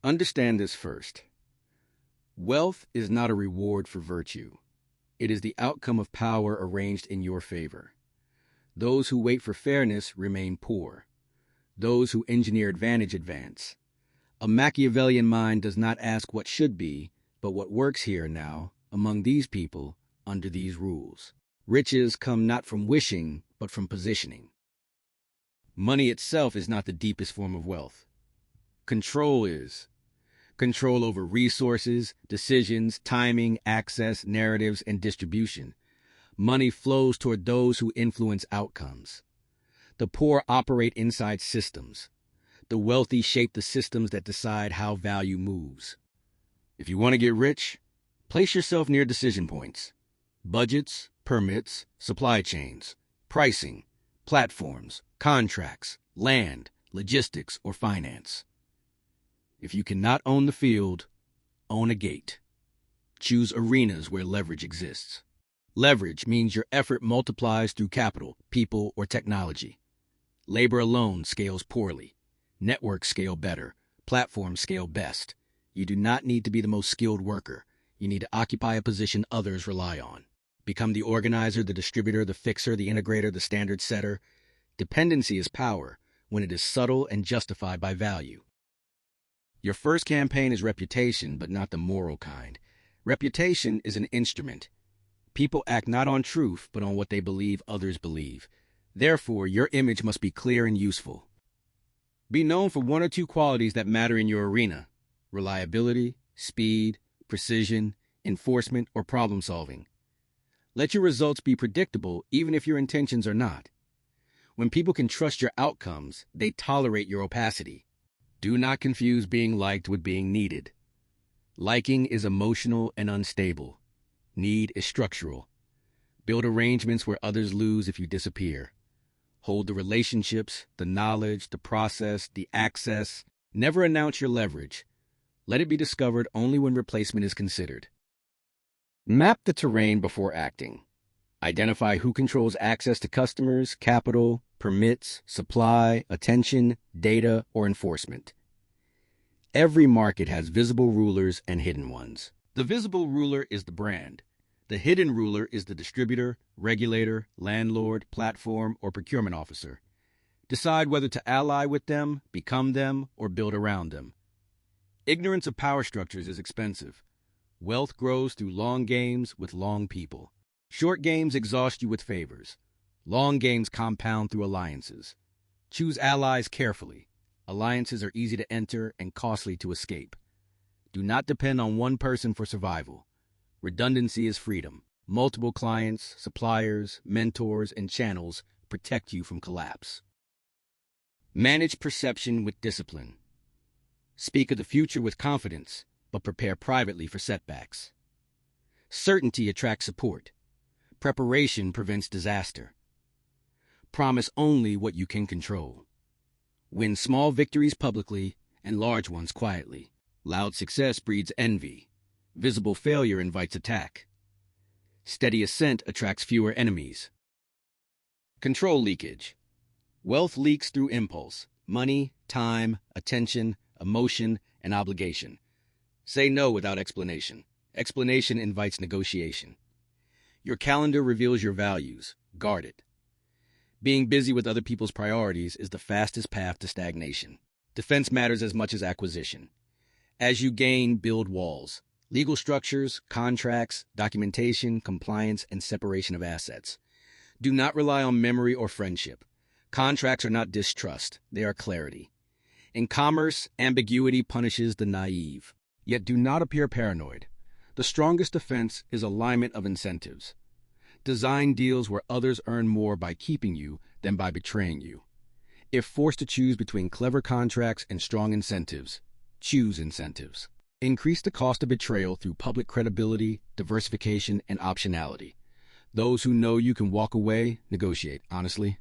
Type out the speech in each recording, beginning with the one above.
Understand this first. Wealth is not a reward for virtue. It is the outcome of power arranged in your favor. Those who wait for fairness remain poor. Those who engineer advantage advance. A Machiavellian mind does not ask what should be, but what works here now, among these people, under these rules. Riches come not from wishing, but from positioning. Money itself is not the deepest form of wealth. Control is. Control over resources, decisions, timing, access, narratives, and distribution. Money flows toward those who influence outcomes. The poor operate inside systems. The wealthy shape the systems that decide how value moves. If you want to get rich, place yourself near decision points. Budgets, permits, supply chains, pricing, platforms, contracts, land, logistics, or finance. If you cannot own the field, own a gate. Choose arenas where leverage exists. Leverage means your effort multiplies through capital, people, or technology. Labor alone scales poorly. Networks scale better. Platforms scale best. You do not need to be the most skilled worker. You need to occupy a position others rely on. Become the organizer, the distributor, the fixer, the integrator, the standard setter. Dependency is power when it is subtle and justified by value. Your first campaign is reputation, but not the moral kind. Reputation is an instrument. People act not on truth, but on what they believe others believe. Therefore, your image must be clear and useful. Be known for one or two qualities that matter in your arena: reliability, speed, precision, enforcement, or problem solving. Let your results be predictable, even if your intentions are not. When people can trust your outcomes, they tolerate your opacity. Do not confuse being liked with being needed. Liking is emotional and unstable. Need is structural. Build arrangements where others lose if you disappear. Hold the relationships, the knowledge, the process, the access. Never announce your leverage. Let it be discovered only when replacement is considered. Map the terrain before acting. Identify who controls access to customers, capital, permits, supply, attention, data, or enforcement. Every market has visible rulers and hidden ones. The visible ruler is the brand. The hidden ruler is the distributor, regulator, landlord, platform, or procurement officer. Decide whether to ally with them, become them, or build around them. Ignorance of power structures is expensive. Wealth grows through long games with long people. Short games exhaust you with favors. Long games compound through alliances. Choose allies carefully. Alliances are easy to enter and costly to escape. Do not depend on one person for survival. Redundancy is freedom. Multiple clients, suppliers, mentors, and channels protect you from collapse. Manage perception with discipline. Speak of the future with confidence, but prepare privately for setbacks. Certainty attracts support. Preparation prevents disaster. Promise only what you can control. Win small victories publicly and large ones quietly. Loud success breeds envy. Visible failure invites attack. Steady ascent attracts fewer enemies. Control leakage. Wealth leaks through impulse: money, time, attention, emotion, and obligation. Say no without explanation. Explanation invites negotiation. Your calendar reveals your values. Guard it. Being busy with other people's priorities is the fastest path to stagnation. Defense matters as much as acquisition. As you gain, build walls. Legal structures, contracts, documentation, compliance, and separation of assets. Do not rely on memory or friendship. Contracts are not distrust, they are clarity. In commerce, ambiguity punishes the naive. Yet do not appear paranoid. The strongest defense is alignment of incentives. Design deals where others earn more by keeping you than by betraying you. If forced to choose between clever contracts and strong incentives, choose incentives. Increase the cost of betrayal through public credibility, diversification, and optionality. Those who know you can walk away, negotiate honestly.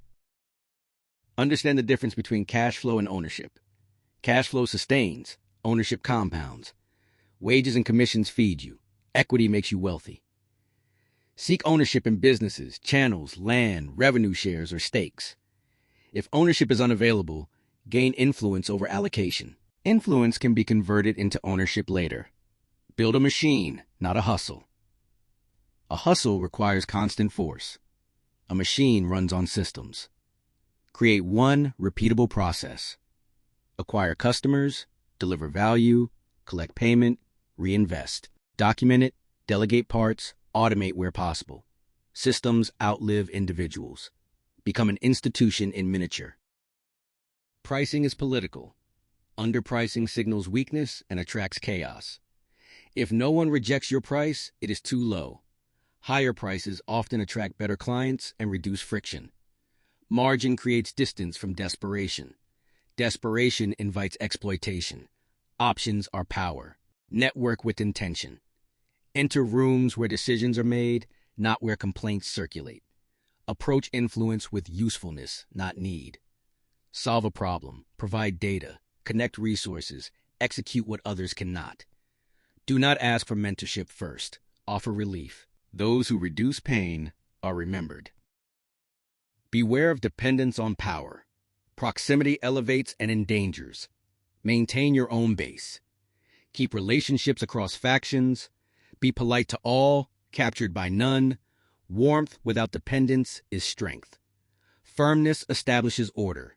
Understand the difference between cash flow and ownership. Cash flow sustains, ownership compounds. Wages and commissions feed you. Equity makes you wealthy. Seek ownership in businesses, channels, land, revenue shares, or stakes. If ownership is unavailable, gain influence over allocation. Influence can be converted into ownership later. Build a machine, not a hustle. A hustle requires constant force. A machine runs on systems. Create one repeatable process. Acquire customers, deliver value, collect payment, reinvest. Document it, delegate parts, automate where possible. Systems outlive individuals. Become an institution in miniature. Pricing is political. Underpricing signals weakness and attracts chaos. If no one rejects your price, it is too low. Higher prices often attract better clients and reduce friction. Margin creates distance from desperation. Desperation invites exploitation. Options are power. Network with intention. Enter rooms where decisions are made, not where complaints circulate. Approach influence with usefulness, not need. Solve a problem, provide data, connect resources, execute what others cannot. Do not ask for mentorship first. Offer relief. Those who reduce pain are remembered. Beware of dependence on power. Proximity elevates and endangers. Maintain your own base. Keep relationships across factions. Be polite to all, captured by none. Warmth without dependence is strength. Firmness establishes order.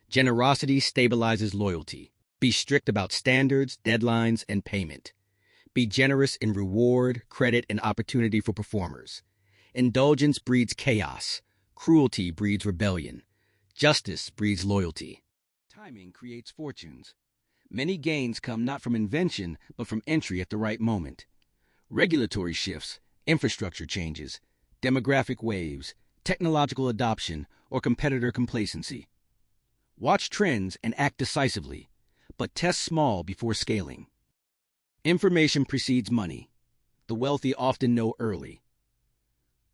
Generosity stabilizes loyalty. Be strict about standards, deadlines, and payment. Be generous in reward, credit, and opportunity for performers. Indulgence breeds chaos. Cruelty breeds rebellion. Justice breeds loyalty. Timing creates fortunes. Many gains come not from invention, but from entry at the right moment. Regulatory shifts, infrastructure changes, demographic waves, technological adoption, or competitor complacency. Watch trends and act decisively, but test small before scaling. Information precedes money. The wealthy often know early.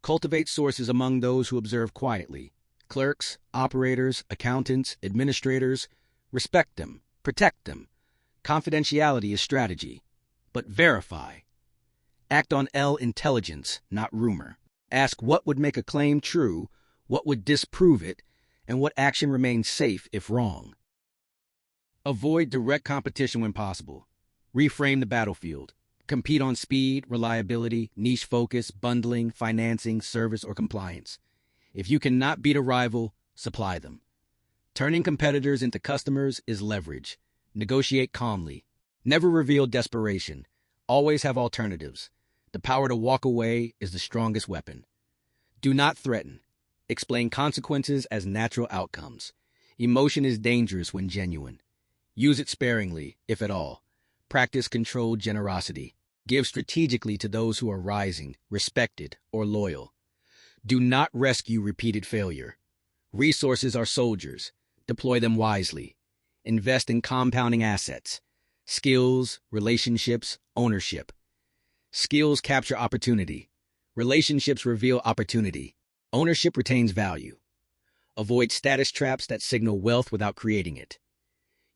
Cultivate sources among those who observe quietly. Clerks, operators, accountants, administrators. Respect them. Protect them. Confidentiality is strategy. But verify. Act on intelligence, not rumor. Ask what would make a claim true, what would disprove it, and what action remains safe if wrong. Avoid direct competition when possible. Reframe the battlefield. Compete on speed, reliability, niche focus, bundling, financing, service, or compliance. If you cannot beat a rival, supply them. Turning competitors into customers is leverage. Negotiate calmly. Never reveal desperation. Always have alternatives. The power to walk away is the strongest weapon. Do not threaten. Explain consequences as natural outcomes. Emotion is dangerous when genuine. Use it sparingly, if at all. Practice controlled generosity. Give strategically to those who are rising, respected, or loyal. Do not rescue repeated failure. Resources are soldiers. Deploy them wisely. Invest in compounding assets. Skills, relationships, ownership. Skills capture opportunity. Relationships reveal opportunity. Ownership retains value. Avoid status traps that signal wealth without creating it.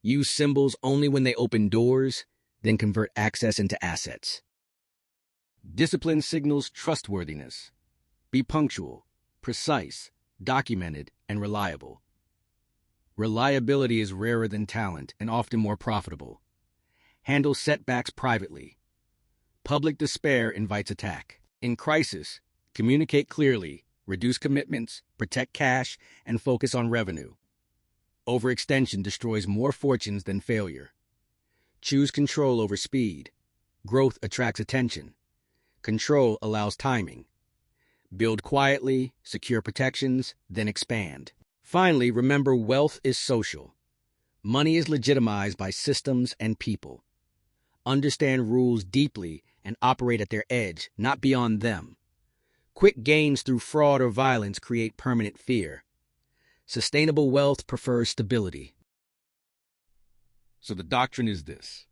Use symbols only when they open doors, then convert access into assets. Discipline signals trustworthiness. Be punctual, precise, documented, and reliable. Reliability is rarer than talent and often more profitable. Handle setbacks privately. Public despair invites attack. In crisis, communicate clearly, reduce commitments, protect cash, and focus on revenue. Overextension destroys more fortunes than failure. Choose control over speed. Growth attracts attention. Control allows timing. Build quietly, secure protections, then expand. Finally, remember wealth is social. Money is legitimized by systems and people. Understand rules deeply and operate at their edge, not beyond them. Quick gains through fraud or violence create permanent fear. Sustainable wealth prefers stability. So the doctrine is this.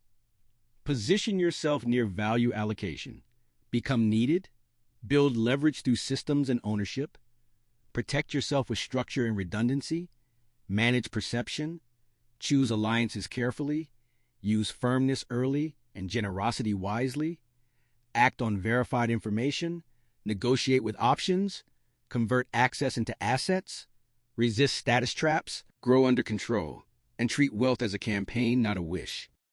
Position yourself near value allocation. Become needed. Build leverage through systems and ownership. Protect yourself with structure and redundancy. Manage perception. Choose alliances carefully. Use firmness early and generosity wisely. Act on verified information. Negotiate with options. Convert access into assets. Resist status traps. Grow under control. And treat wealth as a campaign, not a wish.